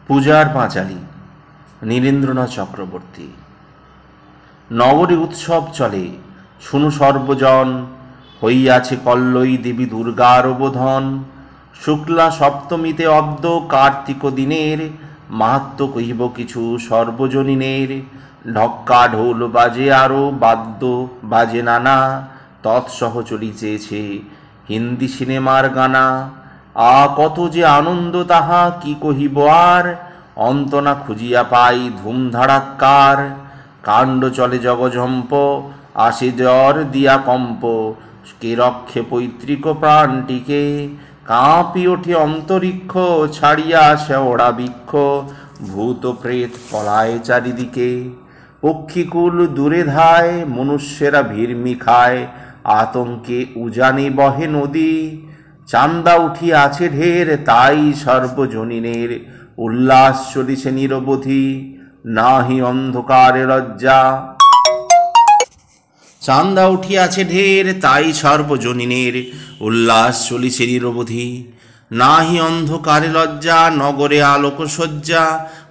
পূজার পাঁচালী নীরেন্দ্রনাথ চক্রবর্তী। নগরী উৎসব চলে, শুনু সর্বজন, হইয়াছে কল্লয়ী দেবী দুর্গার বোধন। শুক্লা সপ্তমীতে অব্দ কার্তিক দিনের, মাহাত্ম কহিব কিছু সর্বজনীনের। ঢক্কা ঢোল বাজে আরো বাদ্য বাজে নানা, তৎসহ চলিতেছে হিন্দি সিনেমার গানা। কত যে আনন্দ তাহা কি কহিব আর, অন্ত না খুঁজিয়া পাই ধুমধাড়াক্কার। কাণ্ড চলে জগঝম্প, আসে জ্বর দিয়া কম্প, কে রক্ষে পৈতৃক প্রাণটিকে। কাঁপি ওঠে অন্তরিক্ষ, ছাড়িয়া আসে ওড়া বৃক্ষ, ভূত প্রেত পলায় চারিদিকে। পক্ষীকুল দূরে ধায়, মনুষ্যেরা ভিড়মি খায়, আতঙ্কে উজানে বহে নদী। চান্দা উঠিয়াছে ঢের, তাই সর্বজনীনের, উল্লাস চলিছে নিরবধি, নাহি অন্ধকারে লজ্জা। চান্দা উঠিয়াছে ঢের, তাই সর্বজনীনের, উল্লাস চলিছে নিরবধি, নাহি অন্ধকারে লজ্জা। নগরে আলোকসজ্জা,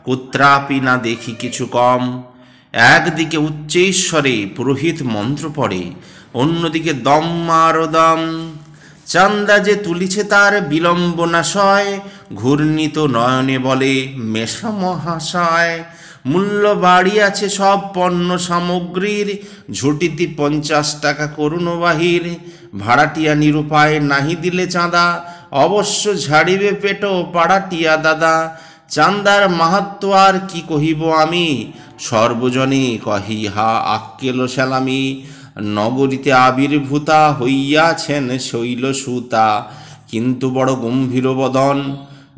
কুত্রাপি না দেখি কিছু কম। একদিকে উচ্চেশ্বরে পুরোহিত মন্ত্র পড়ে, অন্যদিকে দম আরো দম। চান্দা যে তুলিছে তার বিলম্বনাশয়, ঘূর্ণিত নয়নে বলে মেষা মহাশয়। মূল্য বাড়িয়াছে সব পণ্য সামগ্রীর, ঝুটিতি 50 টাকা করুন বাহির। ভাড়াটিয়া নিরুপায় নাহি দিলে চাঁদা, অবশ্য ঝাড়িবে পেট পাড়াটিয়া দাদা। চান্দার মাহাত্ম আর কি কহিব আমি, সর্বজনে কহিহা আক্কেল সেলামি। নগরীতে আবির্ভূতা হইয়াছেন শৈলসুতা, কিন্তু বড় গম্ভীর বদন।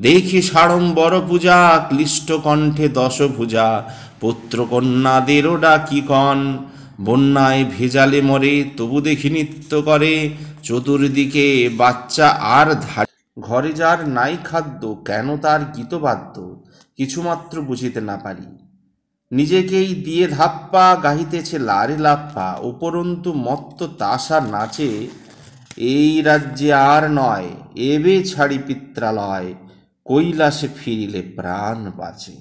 দেখি সাড়ম্বর পূজা, ক্লিষ্ট কণ্ঠে দশভুজা, পুত্রকন্যাদেরও ডাকি কন। বন্যায় ভেজালে মরে, তবু দেখি নৃত্য করে, চতুর্দিকে বাচ্চা আর ধার। ঘরে যার নাই খাদ্য, কেন তার গীতবাদ্য কিছুমাত্র বুঝিতে না পারি। নিজেকেই দিয়ে ধাপ্পা, গাহিতেছে লারে লাপ্পা, উপরন্তু মত্ত তাসা নাচে। এই রাজ্যে আর নয়, এবে ছাড়ি পিত্রালয়, কৈলাসে ফিরিলে প্রাণ বাঁচে।